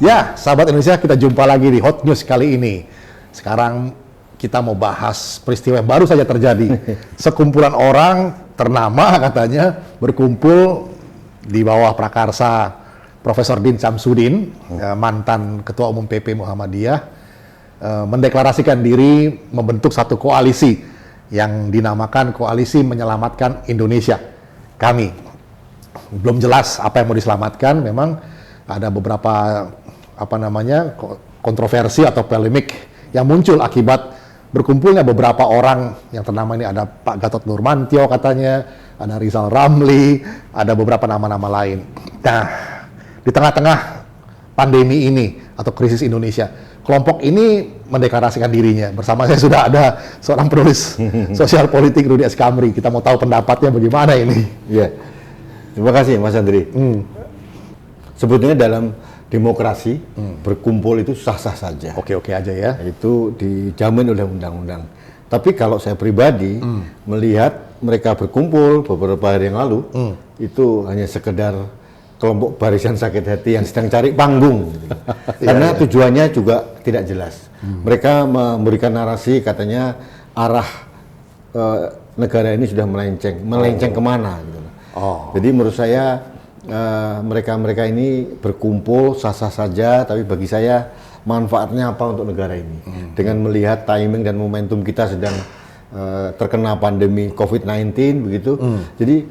Ya, sahabat Indonesia, kita jumpa lagi di Hot News kali ini. Sekarang kita mau bahas peristiwa yang baru saja terjadi. Sekumpulan orang ternama katanya berkumpul di bawah prakarsa Profesor Din Syamsuddin, mantan Ketua Umum PP Muhammadiyah, mendeklarasikan diri membentuk satu koalisi yang dinamakan Koalisi Menyelamatkan Indonesia. Kami belum jelas apa yang mau diselamatkan, memang ada beberapa kontroversi atau polemik yang muncul akibat berkumpulnya beberapa orang yang ternama ini. Ada Pak Gatot Nurmantio katanya, ada Rizal Ramli, ada beberapa nama-nama lain. Nah, di tengah-tengah pandemi ini atau krisis Indonesia, kelompok ini mendeklarasikan dirinya. Bersama saya sudah ada seorang penulis sosial politik, Rudi S. Kamri. Kita mau tahu pendapatnya bagaimana ini. Iya, terima kasih Mas Andri. Sebetulnya dalam demokrasi berkumpul itu sah-sah saja. Oke-oke aja ya. Itu dijamin oleh undang-undang. Tapi kalau saya pribadi melihat mereka berkumpul beberapa hari yang lalu, itu hanya sekedar kelompok barisan sakit hati yang sedang cari panggung. Gitu. Karena tujuannya juga tidak jelas. Mereka memberikan narasi katanya arah negara ini sudah melenceng kemana. Gitu. Jadi menurut saya mereka ini berkumpul sah-sah saja, tapi bagi saya manfaatnya apa untuk negara ini? Dengan melihat timing dan momentum kita sedang terkena pandemi COVID-19 begitu. Jadi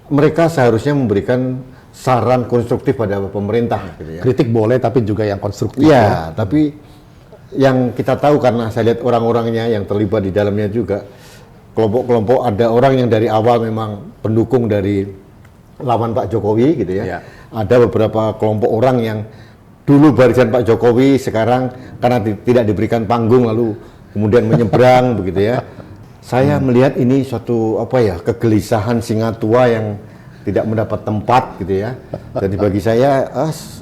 mereka seharusnya memberikan saran konstruktif pada pemerintah. Gitu ya. Kritik boleh, tapi juga yang konstruktif. Ya, tapi yang kita tahu karena saya lihat orang-orangnya yang terlibat di dalamnya juga, kelompok-kelompok, ada orang yang dari awal memang pendukung dari lawan Pak Jokowi gitu ya. Ada beberapa kelompok orang yang dulu barisan Pak Jokowi, sekarang karena tidak diberikan panggung lalu kemudian menyeberang begitu ya. Saya melihat ini suatu kegelisahan singa tua yang tidak mendapat tempat gitu ya. Jadi bagi saya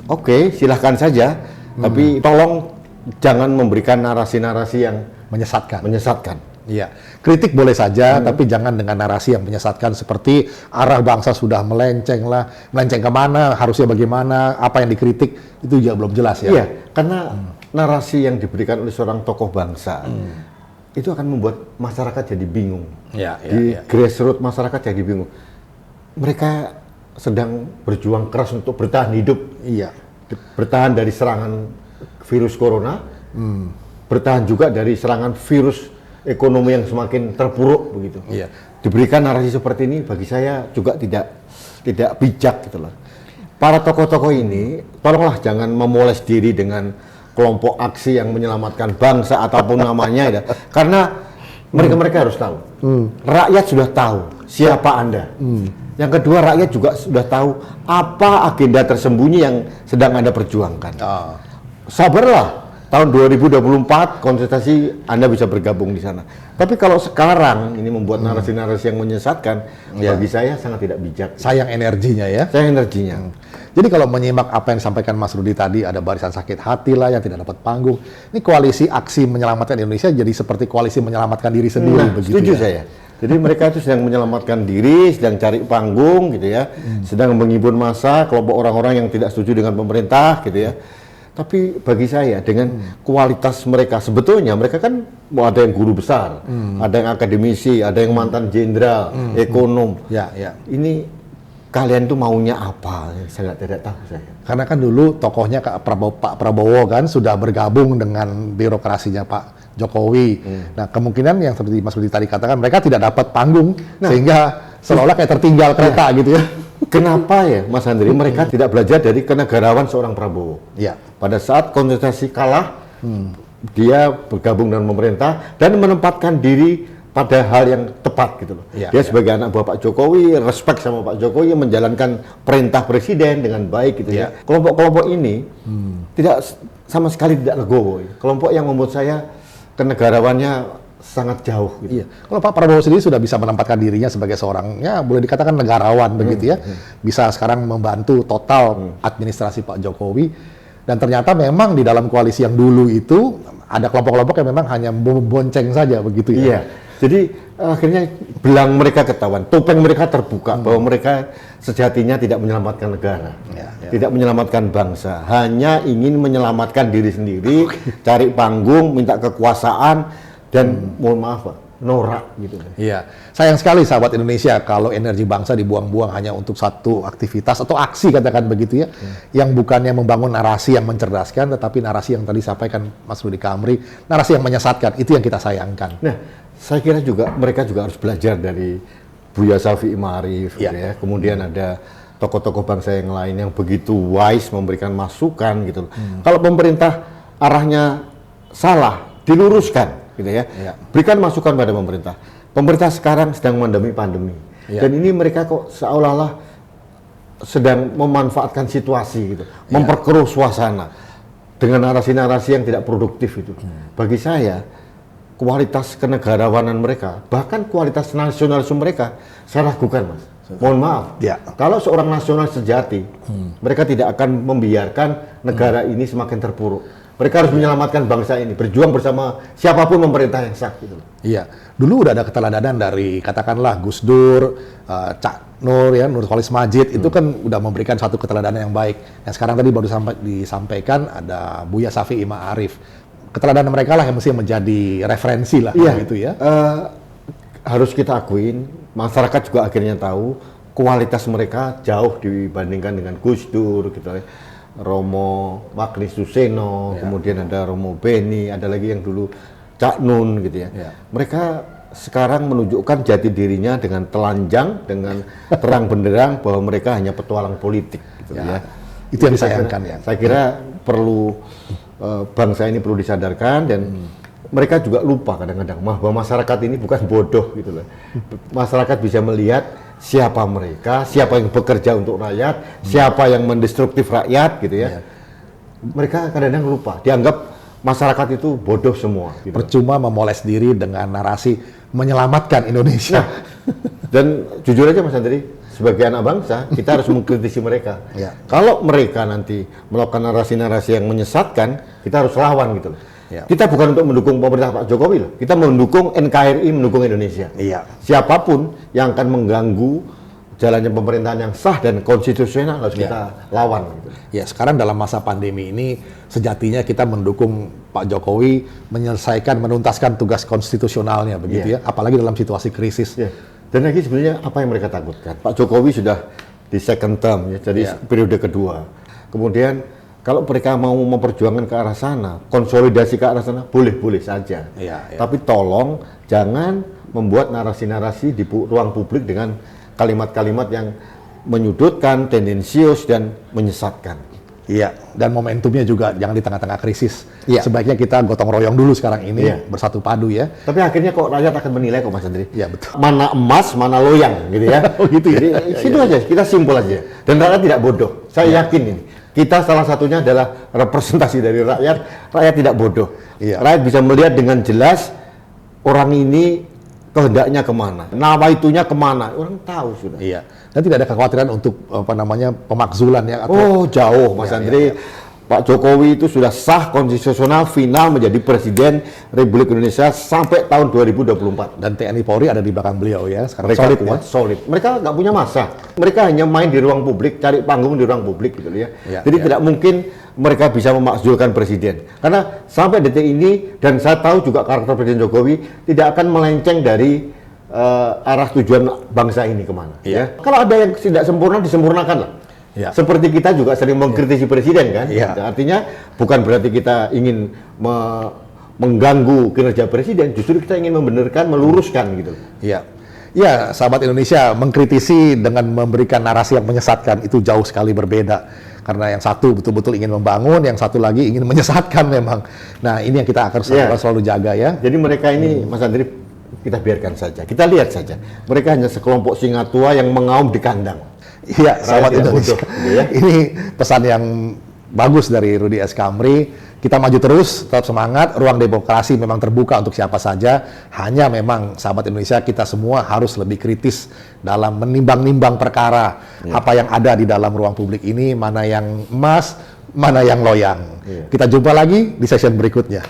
oke, silahkan saja, tapi tolong jangan memberikan narasi-narasi yang menyesatkan. Iya, kritik boleh saja, tapi jangan dengan narasi yang menyesatkan seperti arah bangsa sudah melenceng kemana, harusnya bagaimana, apa yang dikritik, itu juga belum jelas ya. Iya, karena narasi yang diberikan oleh seorang tokoh bangsa, itu akan membuat masyarakat jadi bingung. Grassroots masyarakat jadi bingung. Mereka sedang berjuang keras untuk bertahan hidup, bertahan dari serangan virus corona, bertahan juga dari serangan virus ekonomi yang semakin terpuruk begitu. Diberikan narasi seperti ini bagi saya juga tidak bijak gitu loh. Para tokoh-tokoh ini tolonglah jangan memoles diri dengan kelompok aksi yang menyelamatkan bangsa ataupun namanya ya. Karena mereka harus tahu. Rakyat sudah tahu siapa Anda. Yang kedua, rakyat juga sudah tahu apa agenda tersembunyi yang sedang Anda perjuangkan. Sabarlah. Tahun 2024 kontestasi Anda bisa bergabung di sana. Tapi kalau sekarang ini membuat narasi-narasi yang menyesatkan, bagi saya sangat tidak bijak. Sayang energinya ya. Jadi kalau menyimak apa yang disampaikan Mas Rudi tadi, ada barisan sakit hati lah yang tidak dapat panggung. Ini koalisi aksi menyelamatkan Indonesia jadi seperti koalisi menyelamatkan diri sendiri begitu. Setuju saya. Jadi mereka itu sedang menyelamatkan diri, sedang cari panggung gitu ya, sedang menghibur massa, kelompok orang-orang yang tidak setuju dengan pemerintah gitu ya. Tapi bagi saya dengan kualitas mereka, sebetulnya mereka kan ada yang guru besar, ada yang akademisi, ada yang mantan jenderal, ekonom. Ini kalian tuh maunya apa? Saya tidak tahu saya. Karena kan dulu tokohnya Pak Prabowo kan sudah bergabung dengan birokrasinya Pak Jokowi. Nah, kemungkinan yang seperti Mas Budi tadi katakan, mereka tidak dapat panggung sehingga seolah kayak tertinggal kereta gitu ya. Kenapa ya Mas Andri, mereka tidak belajar dari kenegarawan seorang Prabowo? Pada saat kontestasi kalah, dia bergabung dengan pemerintah dan menempatkan diri pada hal yang tepat gitu loh. Dia sebagai anak buah Pak Jokowi, respect sama Pak Jokowi, menjalankan perintah presiden dengan baik gitu ya. Kelompok-kelompok ini tidak sama sekali tidak legowo. Kelompok yang membuat saya kenegarawannya sangat jauh gitu. Kalau Pak Prabowo sendiri sudah bisa menempatkan dirinya sebagai seorang, ya boleh dikatakan negarawan begitu ya. Bisa sekarang membantu total administrasi Pak Jokowi. Dan ternyata memang di dalam koalisi yang dulu itu ada kelompok-kelompok yang memang hanya membonceng saja begitu ya. Jadi akhirnya belang mereka ketahuan, topeng mereka terbuka bahwa mereka sejatinya tidak menyelamatkan negara, tidak menyelamatkan bangsa, hanya ingin menyelamatkan diri sendiri, cari panggung, minta kekuasaan, dan mohon maaf Pak, norak gitu. Iya, sayang sekali sahabat Indonesia kalau energi bangsa dibuang-buang hanya untuk satu aktivitas atau aksi katakan begitu ya, yang bukannya membangun narasi yang mencerdaskan, tetapi narasi yang tadi sampaikan Mas Rudy Kamri, narasi yang menyesatkan, itu yang kita sayangkan. Nah, saya kira juga mereka juga harus belajar dari Buya Syafi'i Ma'arif, gitu ya. Kemudian ada tokoh-tokoh bangsa yang lain yang begitu wise memberikan masukan gitu. Kalau pemerintah arahnya salah, diluruskan. Gitu ya. Berikan masukan pada pemerintah. Pemerintah sekarang sedang menghadapi pandemi. Dan ini mereka kok seolah-olah sedang memanfaatkan situasi gitu. Memperkeruh suasana dengan narasi-narasi yang tidak produktif itu. Bagi saya, kualitas kenegarawanan mereka, bahkan kualitas nasionalisme mereka, saya ragukan Mas. Mohon maaf. Kalau seorang nasionalis sejati, mereka tidak akan membiarkan negara ini semakin terpuruk. Mereka harus menyelamatkan bangsa ini, berjuang bersama siapapun pemerintah yang sah. Gitu. Iya, dulu udah ada keteladanan dari katakanlah Gus Dur, Cak Nur, ya Nurholis Majid, itu kan udah memberikan satu keteladanan yang baik. Yang sekarang tadi baru disampaikan ada Buya Syafi'i Ma'arif. Keteladanan mereka lah yang mesti menjadi referensi lah, gitu ya. Harus kita akuin, masyarakat juga akhirnya tahu kualitas mereka jauh dibandingkan dengan Gus Dur, gitu ya. Romo Magnis Suseno, kemudian ada Romo Beni, ada lagi yang dulu Cak Nun gitu ya. Mereka sekarang menunjukkan jati dirinya dengan telanjang, dengan terang benderang bahwa mereka hanya petualang politik gitu ya. Itu yang disayangkan ya. Saya kira perlu bangsa ini perlu disadarkan dan mereka juga lupa kadang-kadang bahwa masyarakat ini bukan bodoh gitu loh. Masyarakat bisa melihat siapa mereka, siapa yang bekerja untuk rakyat, siapa yang mendestruktif rakyat gitu ya. Mereka kadang-kadang lupa, dianggap masyarakat itu bodoh semua. Gitu. Percuma memoles diri dengan narasi menyelamatkan Indonesia. Dan jujur aja Mas Andri, sebagai anak bangsa, kita harus mengkritisi mereka. Kalau mereka nanti melakukan narasi-narasi yang menyesatkan, kita harus lawan gitu loh. Kita bukan untuk mendukung pemerintah Pak Jokowi loh. Kita mendukung NKRI, mendukung Indonesia. Siapapun yang akan mengganggu jalannya pemerintahan yang sah dan konstitusional harus kita lawan. Gitu. Ya, sekarang dalam masa pandemi ini sejatinya kita mendukung Pak Jokowi menyelesaikan, menuntaskan tugas konstitusionalnya begitu ya. Apalagi dalam situasi krisis. Dan lagi sebenarnya apa yang mereka takutkan? Pak Jokowi sudah di second term ya, jadi periode kedua. Kemudian kalau mereka mau memperjuangkan ke arah sana, konsolidasi ke arah sana, boleh-boleh saja. Tapi tolong jangan membuat narasi-narasi di ruang publik dengan kalimat-kalimat yang menyudutkan, tendensius, dan menyesatkan. Iya, dan momentumnya juga jangan di tengah-tengah krisis. Sebaiknya kita gotong royong dulu sekarang ini, bersatu padu ya. Tapi akhirnya kok rakyat akan menilai kok Mas Andri. Iya, betul. Mana emas, mana loyang gitu ya. Gitu ya. Jadi situ aja, kita simpel aja. Dan rakyat tidak bodoh. Saya yakin ini. Kita salah satunya adalah representasi dari rakyat. Rakyat tidak bodoh. Rakyat bisa melihat dengan jelas orang ini kehendaknya kemana, nawaitunya kemana, orang tahu sudah. Dan tidak ada kekhawatiran untuk pemakzulan ya. Atau jauh Mas Andri. Pak Jokowi itu sudah sah konstitusional final menjadi Presiden Republik Indonesia sampai tahun 2024. Dan TNI Polri ada di belakang beliau ya. Sekarang mereka solid kuat, solid. Mereka nggak punya masa. Mereka hanya main di ruang publik, cari panggung di ruang publik gitu ya. Jadi tidak mungkin mereka bisa memakzulkan presiden. Karena sampai detik ini dan saya tahu juga karakter Presiden Jokowi tidak akan melenceng dari arah tujuan bangsa ini kemana. Kalau ada yang tidak sempurna disempurnakan lah. Seperti kita juga sering mengkritisi presiden kan. Artinya bukan berarti kita ingin mengganggu kinerja presiden, justru kita ingin membenarkan, meluruskan gitu. Ya, sahabat Indonesia, mengkritisi dengan memberikan narasi yang menyesatkan itu jauh sekali berbeda. Karena yang satu betul-betul ingin membangun, yang satu lagi ingin menyesatkan memang. Nah, ini yang kita akan selalu jaga ya. Jadi mereka ini, Mas Andri, kita biarkan saja, kita lihat saja. Mereka hanya sekelompok singa tua yang mengaum di kandang. Iya, sahabat Indonesia. Ini pesan yang bagus dari Rudy S. Kamri. Kita maju terus, tetap semangat. Ruang demokrasi memang terbuka untuk siapa saja. Hanya memang sahabat Indonesia kita semua harus lebih kritis dalam menimbang-nimbang perkara. Apa yang ada di dalam ruang publik ini, mana yang emas, mana yang loyang. Kita jumpa lagi di session berikutnya.